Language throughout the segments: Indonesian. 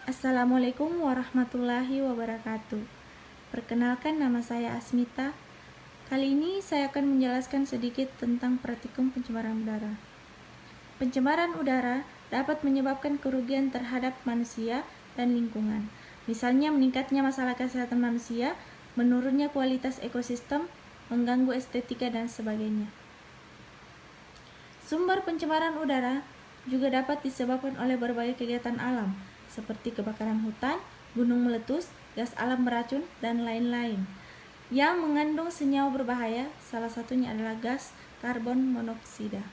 Assalamualaikum warahmatullahi wabarakatuh. Perkenalkan, nama saya Asmita. Kali ini saya akan menjelaskan sedikit tentang praktikum pencemaran udara. Pencemaran udara dapat menyebabkan kerugian terhadap manusia dan lingkungan. Misalnya meningkatnya masalah kesehatan manusia, menurunnya kualitas ekosistem, mengganggu estetika dan sebagainya. Sumber pencemaran udara juga dapat disebabkan oleh berbagai kegiatan alam, seperti kebakaran hutan, gunung meletus, gas alam beracun, dan lain-lain, yang mengandung senyawa berbahaya, salah satunya adalah gas karbon monoksida.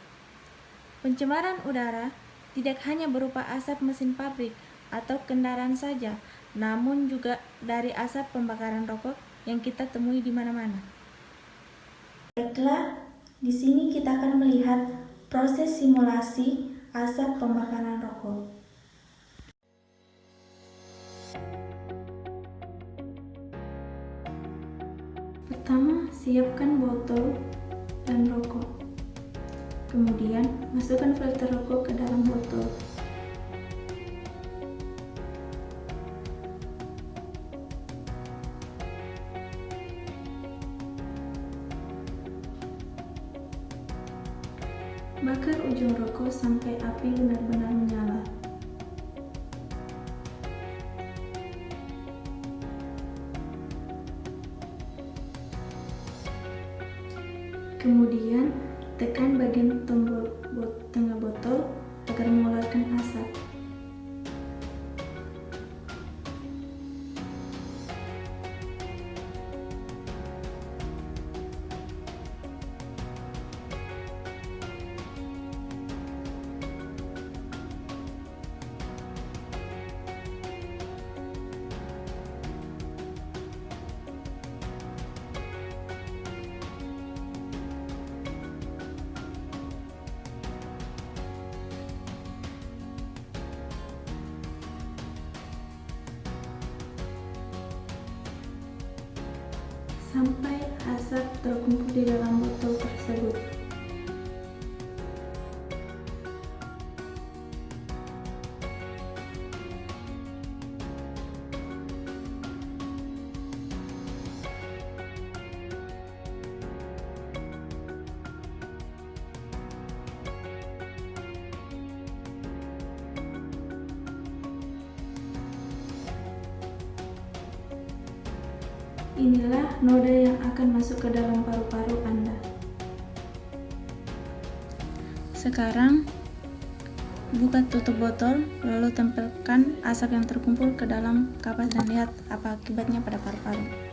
Pencemaran udara tidak hanya berupa asap mesin pabrik atau kendaraan saja, namun juga dari asap pembakaran rokok yang kita temui di mana-mana. Baiklah, di sini kita akan melihat proses simulasi asap pembakaran rokok. Pertama, siapkan botol dan rokok. Kemudian, masukkan filter rokok ke dalam botol. Bakar ujung rokok sampai api benar-benar menyala. Kemudian, tekan bagian tombol tengah botol agar mengeluarkan asap. Sampai asap terkumpul di dalam botol tersebut. Inilah noda yang akan masuk ke dalam paru-paru Anda. Sekarang, buka tutup botol, lalu tempelkan asap yang terkumpul ke dalam kapas dan lihat apa akibatnya pada paru-paru.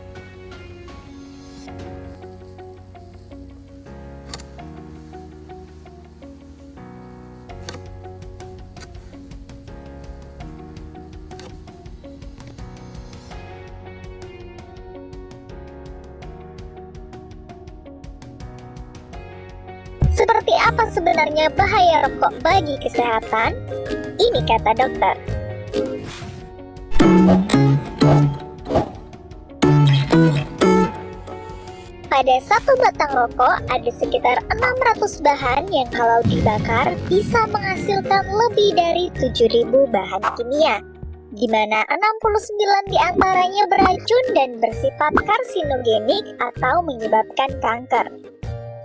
Seperti apa sebenarnya bahaya rokok bagi kesehatan? Ini kata dokter. Pada satu batang rokok ada sekitar 600 bahan yang kalau dibakar bisa menghasilkan lebih dari 7.000 bahan kimia, di mana 69 diantaranya beracun dan bersifat karsinogenik atau menyebabkan kanker.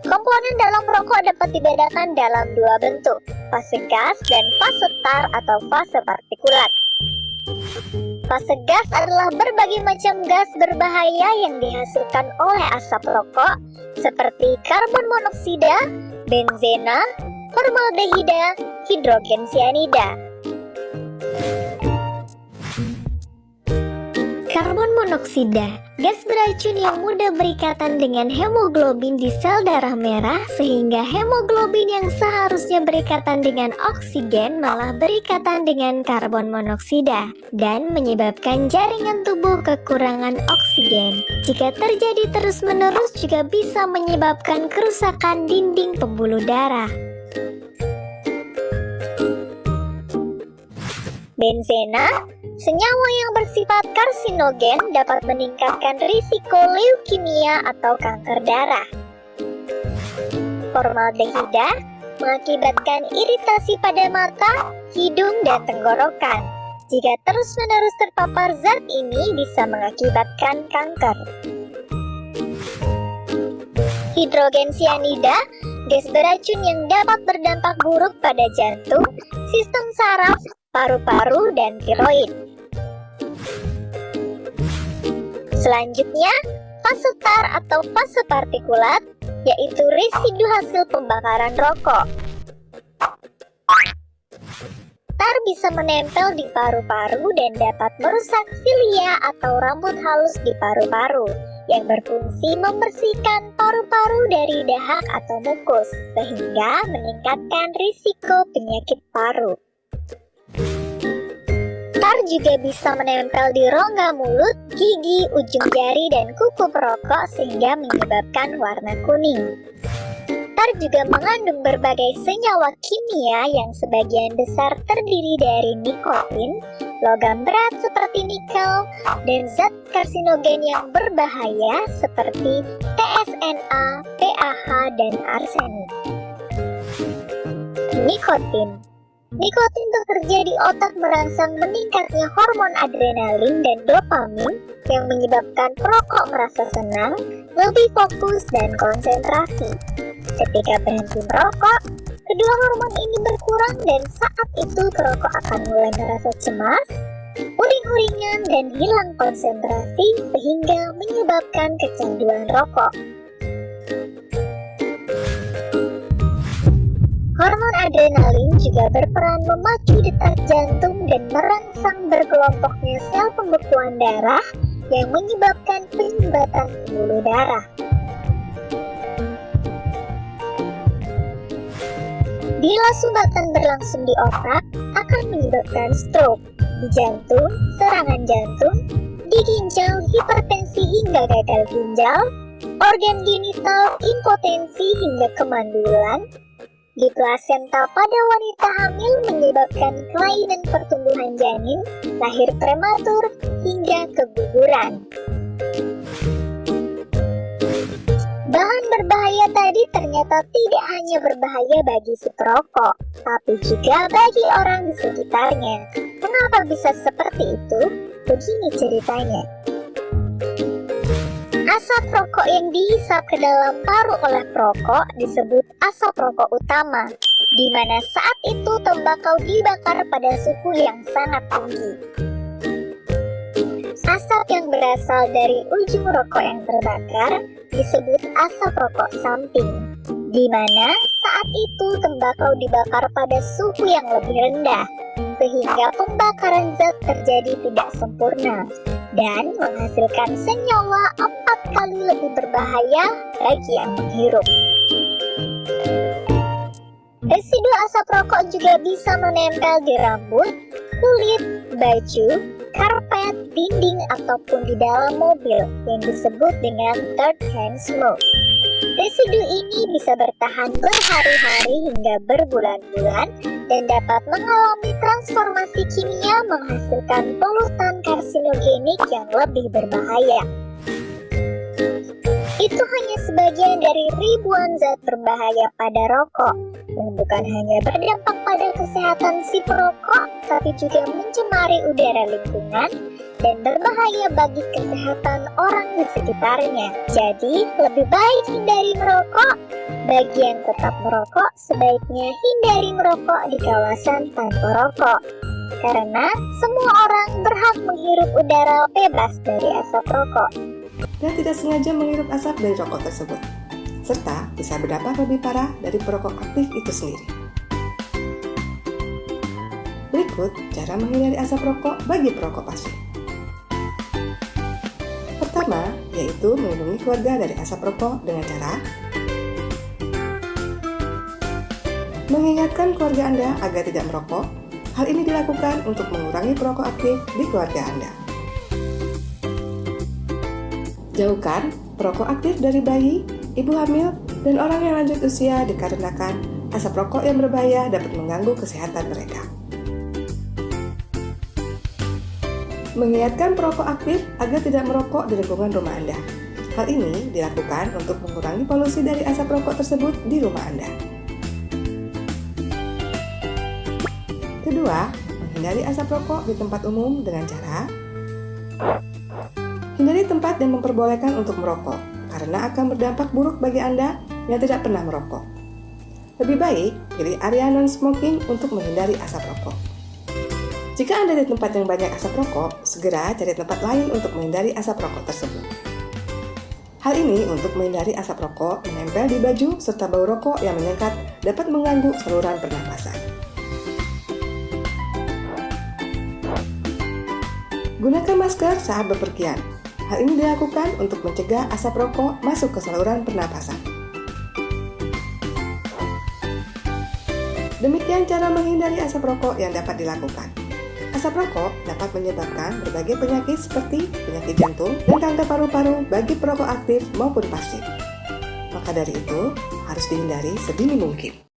Komponen dalam rokok dapat dibedakan dalam dua bentuk, fase gas dan fase tar atau fase partikulat. Fase gas adalah berbagai macam gas berbahaya yang dihasilkan oleh asap rokok, seperti karbon monoksida, benzena, formaldehida, hidrogen sianida. Karbon monoksida, gas beracun yang mudah berikatan dengan hemoglobin di sel darah merah sehingga hemoglobin yang seharusnya berikatan dengan oksigen malah berikatan dengan karbon monoksida dan menyebabkan jaringan tubuh kekurangan oksigen. Jika terjadi terus-menerus juga bisa menyebabkan kerusakan dinding pembuluh darah. Benzena, senyawa yang bersifat karsinogen dapat meningkatkan risiko leukemia atau kanker darah. Formaldehida mengakibatkan iritasi pada mata, hidung, dan tenggorokan. Jika terus-menerus terpapar zat ini bisa mengakibatkan kanker. Hidrogen cyanida, gas beracun yang dapat berdampak buruk pada jantung, sistem saraf, paru-paru, dan tiroid. Selanjutnya, fase tar atau fase partikulat, yaitu residu hasil pembakaran rokok. Tar bisa menempel di paru-paru dan dapat merusak silia atau rambut halus di paru-paru, yang berfungsi membersihkan paru-paru dari dahak atau mukus, sehingga meningkatkan risiko penyakit paru. Tar juga bisa menempel di rongga mulut, gigi, ujung jari, dan kuku perokok sehingga menyebabkan warna kuning. Tar juga mengandung berbagai senyawa kimia yang sebagian besar terdiri dari nikotin, logam berat seperti nikel, dan zat karsinogen yang berbahaya seperti TSNA, PAH, dan arsenik. Nikotin bekerja di otak merangsang meningkatnya hormon adrenalin dan dopamin yang menyebabkan perokok merasa senang, lebih fokus, dan konsentrasi. Ketika berhenti merokok, kedua hormon ini berkurang dan saat itu perokok akan mulai merasa cemas, uring-uringan, dan hilang konsentrasi sehingga menyebabkan kecanduan rokok. Hormon adrenalin juga berperan memacu detak jantung dan merangsang berkelompoknya sel pembekuan darah yang menyebabkan penyumbatan pembuluh darah. Bila sumbatan berlangsung di otak, akan menyebabkan stroke, di jantung, serangan jantung, di ginjal, hipertensi hingga gagal ginjal, organ genital, impotensi hingga kemandulan, di plasenta pada wanita hamil menyebabkan kelainan pertumbuhan janin, lahir prematur, hingga keguguran. Bahan berbahaya tadi ternyata tidak hanya berbahaya bagi si perokok, tapi juga bagi orang di sekitarnya. Kenapa bisa seperti itu? Begini ceritanya. Asap rokok yang dihisap ke dalam paru oleh perokok disebut asap rokok utama, di mana saat itu tembakau dibakar pada suhu yang sangat tinggi. Asap yang berasal dari ujung rokok yang terbakar disebut asap rokok samping, di mana saat itu tembakau dibakar pada suhu yang lebih rendah, sehingga pembakaran zat terjadi tidak sempurna dan menghasilkan senyawa 4 kali lebih berbahaya bagi yang menghirup. Residu asap rokok juga bisa menempel di rambut, kulit, baju, karpet, dinding, ataupun di dalam mobil yang disebut dengan third hand smoke. Residu ini bisa bertahan berhari-hari hingga berbulan-bulan dan dapat mengalami transformasi kimia menghasilkan polutan karsinogenik yang lebih berbahaya. Itu hanya sebagian dari ribuan zat berbahaya pada rokok, yang bukan hanya berdampak pada kesehatan si perokok, tapi juga mencemari udara lingkungan dan berbahaya bagi kesehatan orang di sekitarnya. Jadi, lebih baik hindari merokok. Bagi yang tetap merokok, sebaiknya hindari merokok di kawasan tanpa rokok, karena semua orang berhak menghirup udara bebas dari asap rokok dan tidak sengaja menghirup asap dari rokok tersebut, serta bisa berdampak lebih parah dari perokok aktif itu sendiri. Berikut cara menghindari asap rokok bagi perokok pasif. Pertama, yaitu melindungi keluarga dari asap rokok dengan cara mengingatkan keluarga Anda agar tidak merokok. Hal ini dilakukan untuk mengurangi perokok aktif di keluarga Anda. Jauhkan perokok aktif dari bayi, ibu hamil, dan orang yang lanjut usia dikarenakan asap rokok yang berbahaya dapat mengganggu kesehatan mereka. Mengingatkan perokok aktif agar tidak merokok di lingkungan rumah Anda. Hal ini dilakukan untuk mengurangi polusi dari asap rokok tersebut di rumah Anda. Kedua, menghindari asap rokok di tempat umum dengan cara hindari tempat yang memperbolehkan untuk merokok, karena akan berdampak buruk bagi Anda yang tidak pernah merokok. Lebih baik pilih area non-smoking untuk menghindari asap rokok. Jika Anda di tempat yang banyak asap rokok, segera cari tempat lain untuk menghindari asap rokok tersebut. Hal ini untuk menghindari asap rokok menempel di baju serta bau rokok yang menyengat dapat mengganggu saluran pernapasan. Gunakan masker saat bepergian. Hal ini dilakukan untuk mencegah asap rokok masuk ke saluran pernapasan. Demikian cara menghindari asap rokok yang dapat dilakukan. Asap rokok dapat menyebabkan berbagai penyakit seperti penyakit jantung dan kanker paru-paru bagi perokok aktif maupun pasif. Maka dari itu, harus dihindari sedini mungkin.